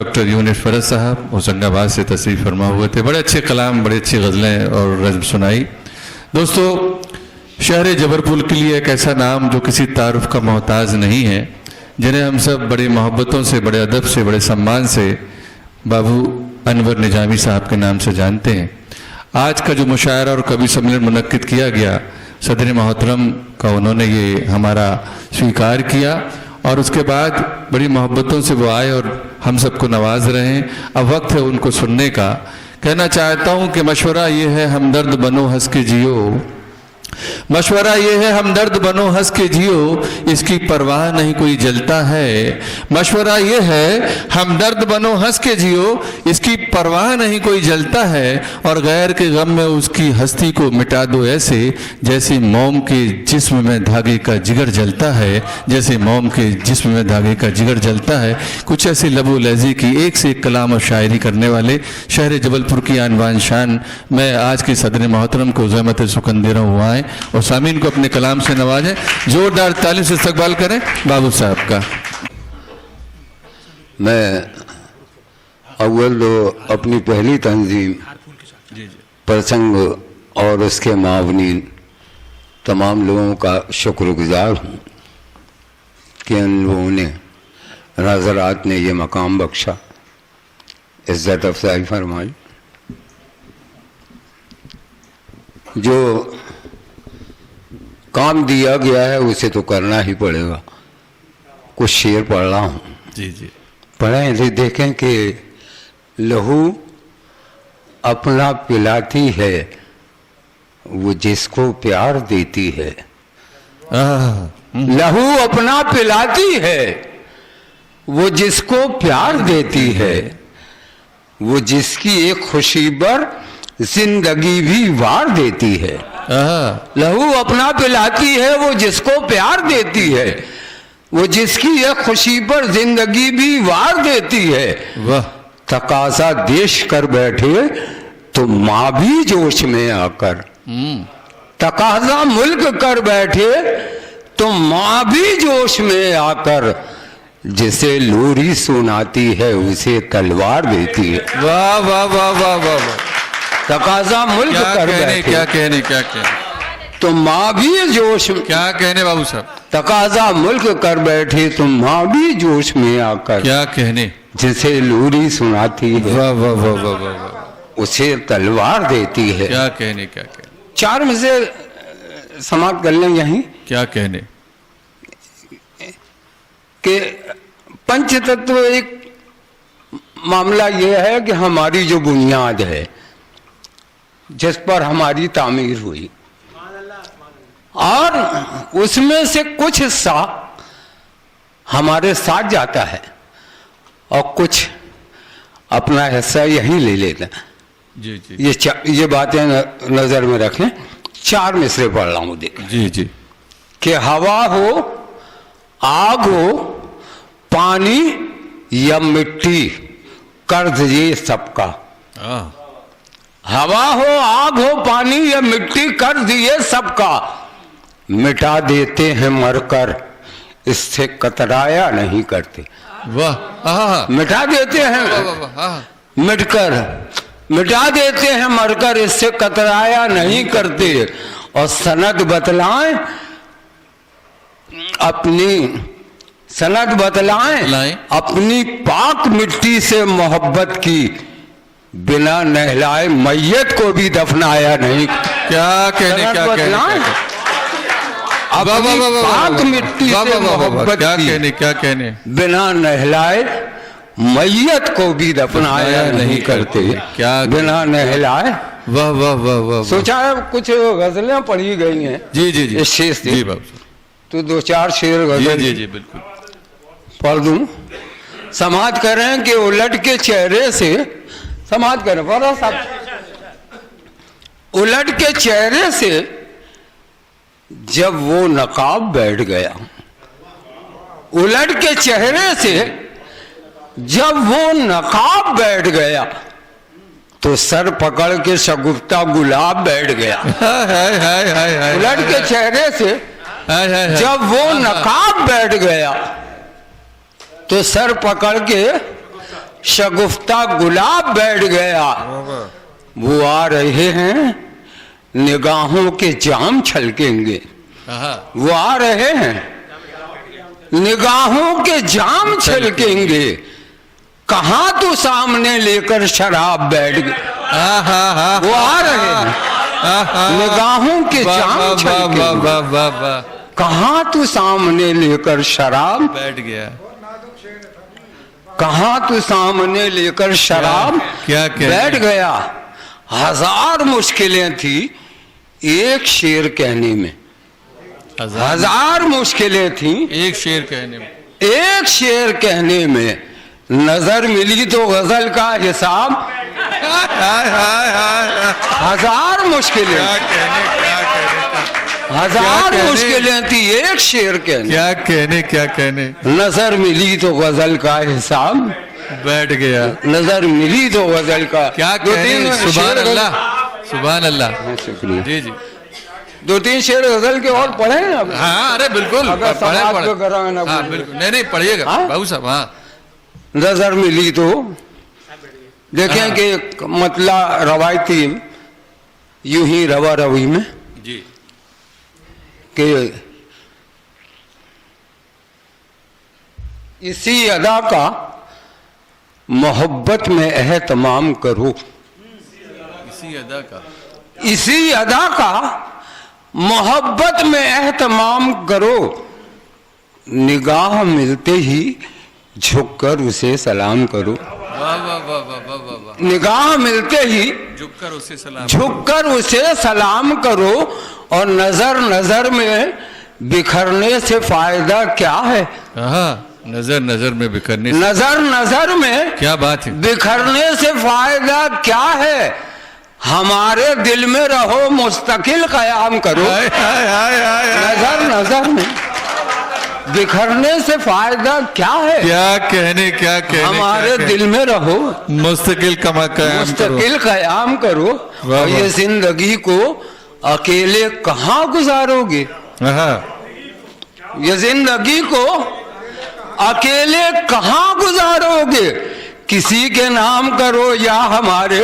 Doctor Younis फरज साहब होशंगाबाद से तशरीफ़ फरमा हुए थे। बड़े अच्छे कलाम, बड़ी अच्छी गज़लें और रज़्म सुनाई। दोस्तों, शहर जबलपुर के लिए एक ऐसा नाम जो किसी तारुफ का मोहताज नहीं है, जिन्हें हम सब बड़ी मोहब्बतों से, बड़े अदब से, बड़े सम्मान से बाबू अनवर निजामी साहब के नाम से जानते हैं। आज का जो मुशायरा और कवि सम्मेलन मुनक्किद किया गया, सदर मोहतरम का उन्होंने ये हमारा स्वीकार किया और उसके बाद बड़ी मोहब्बतों से वो आए और हम सबको नवाज रहे हैं। अब वक्त है उनको सुनने का। कहना चाहता हूँ कि मशवरा ये है हमदर्द बनो हंस के जियो, मशवरा ये है हमदर्द बनो हंस के जियो, इसकी परवाह नहीं कोई जलता है। मशवरा ये है हमदर्द बनो हंस के जियो, इसकी परवाह नहीं कोई जलता है। और गैर के गम में उसकी हस्ती को मिटा दो ऐसे, जैसे मोम के जिस्म में धागे का जिगर जलता है, जैसे मोम के जिस्म में धागे का जिगर जलता है। कुछ ऐसी लबो लहज़ी की एक से एक कलाम और शायरी करने वाले शहर जबलपुर की आनवान शान, मैं आज के सदर मोहतरम को ज़हमत सुकन दे रहा हूँ आए और सामीन को अपने कलाम से नवाजें। जोरदार ताली से इस्तकबाल करें बाबू साहब का। मैं अव्वल अपनी पहली तंजीम प्रसंग और उसके मावनीन तमाम लोगों का शुक्रगुजार हूँ कि उन लोगों ने, नाज़रात ने ये मकाम बख्शा, इज़्ज़त अफ़ज़ाई फरमाई। जो काम दिया गया है उसे तो करना ही पड़ेगा। कुछ शेर पढ़ रहा हूँ। जी जी, पढ़ें, देखें कि लहू अपना पिलाती है वो जिसको प्यार देती है। लहू अपना पिलाती है वो जिसको प्यार देती है, वो जिसकी एक खुशी पर जिंदगी भी वार देती है। लहू अपना पिलाती है वो जिसको प्यार देती है, वो जिसकी एक खुशी पर जिंदगी भी वार देती है। वाह! तकाजा देश कर बैठे तो माँ भी जोश में आकर, तकाजा मुल्क कर बैठे तो माँ भी जोश में आकर, जिसे लोरी सुनाती है उसे तलवार देती है। वाह वाह वाह वाह वाह! तकाजा मुल्क कर बैठे, क्या कहने तो माँ भी जोश में, क्या कहने बाबू साहब, तकाजा मुल्क कर बैठे तो माँ भी जोश में आकर, क्या कहने, जिसे लोरी सुनाती है वाह वाह वाह वाह वाह, उसे तलवार देती है। क्या कहने, क्या कहने। चार में से समाप्त कर लें यहीं। क्या कहने कि पंच तत्व एक मामला यह है कि हमारी जो बुनियाद है जिस पर हमारी तामीर हुई, और उसमें से कुछ हिस्सा हमारे साथ जाता है और कुछ अपना हिस्सा यहीं ले लेते हैं। जी जी, ये बातें नजर में रखें। चार मिसरे पढ़ रहा हूं, देखें। जी जी, कि हवा हो, आग हो, पानी या मिट्टी, कर्ज ये सबका। हवा हो, आग हो, पानी या मिट्टी, कर्ज ये सबका, मिटा देते हैं मरकर, इससे कतराया नहीं करते। वाह! मिटा देते हैं मिटकर, मिटा देते हैं मरकर, इससे कतराया नहीं करते। और सनद बतलाएं अपनी, सनद बतलाएं अपनी पाक मिट्टी से मोहब्बत की, बिना नहलाए मैयत को भी दफनाया नहीं। क्या कहने, क्या कहने, अपनी पाक मिट्टी से मोहब्बत की, क्या कहने, बिना नहलाए मैयत को भी दफनाया नहीं करते। क्या बिना नहलाए। वाह वाह वाह वाह! सोचा है कुछ गजलें पढ़ी गई हैं। जी जी जी, इस शेर से जी बाबू, तो दो चार शेर गजल जी जी बिल्कुल पढ़ दूं। समाज करें कि उलट के चेहरे से, समाज करें बड़ा साहब, उलट के चेहरे से जब वो नकाब बैठ गया, उलट के चेहरे से जब वो नकाब बैठ गया, तो सर पकड़ के शगुफ्ता गुलाब बैठ गया। उलट के चेहरे से जब वो नकाब बैठ गया, तो सर पकड़ के शगुफ्ता गुलाब बैठ गया। वो आ रहे हैं, निगाहों के जाम छलकेंगे। वो आ रहे हैं, निगाहों के जाम छलकेंगे। कहाँ तू सामने लेकर शराब बैठ गया। वो आ रहे हैं, निगाहों के जाम छलकेंगे। कहाँ तू सामने लेकर शराब बैठ गया। कहाँ तू सामने लेकर शराब क्या बैठ गया। हजार मुश्किलें थी एक शेर कहने में। हजार मुश्किलें थी एक शेर कहने में। एक शेर कहने में। नजर मिली तो गजल का हिसाब। हजार मुश्किलें, हजार मुश्किलें थी एक शेर कहने। क्या कहने। नजर मिली तो गजल का हिसाब बैठ गया। नजर मिली तो गजल का क्या कहने। सुभान अल्लाह, सुभान अल्लाह। शुक्रिया। जी जी, 2-3 शेर गजल के और पढ़े हैं अब। हाँ, अरे बिल्कुल अगर पढ़े समाज पढ़े। को कराना हाँ बोले। बिल्कुल, नहीं पढ़िएगा हाँ? बाबू साहब। हाँ नजर मिली तो देखें कि एक मतला रवायती यूं ही रवा रवी में जी। कि इसी अदा का मोहब्बत में एहतमाम करो। इसी अदा का, इसी अदा का मोहब्बत में एहतमाम करो। निगाह मिलते ही झुककर उसे सलाम करो। वाह वाह वाह वाह वाह वाह वाह। निगाह मिलते ही झुककर उसे सलाम, झुककर उसे सलाम करो। और नजर नजर में बिखरने से फायदा क्या है। हाँ, नजर नजर में बिखरने से, नजर नजर में क्या बात है। बिखरने से फायदा क्या है। हमारे दिल में रहो, मुस्तकिल कयाम करो। हाय हाय हाय हाय हाय। नजर नजर में बिखरने से फायदा क्या है। क्या कहने हमारे क्या दिल में रहो, मुस्तकिल कयाम करो। मुस्तकिल कयाम करो। वाह, और ये वाह। जिंदगी को अकेले कहाँ गुजारोगे। हाँ, ये जिंदगी को अकेले कहाँ गुजारोगे। किसी के नाम करो या हमारे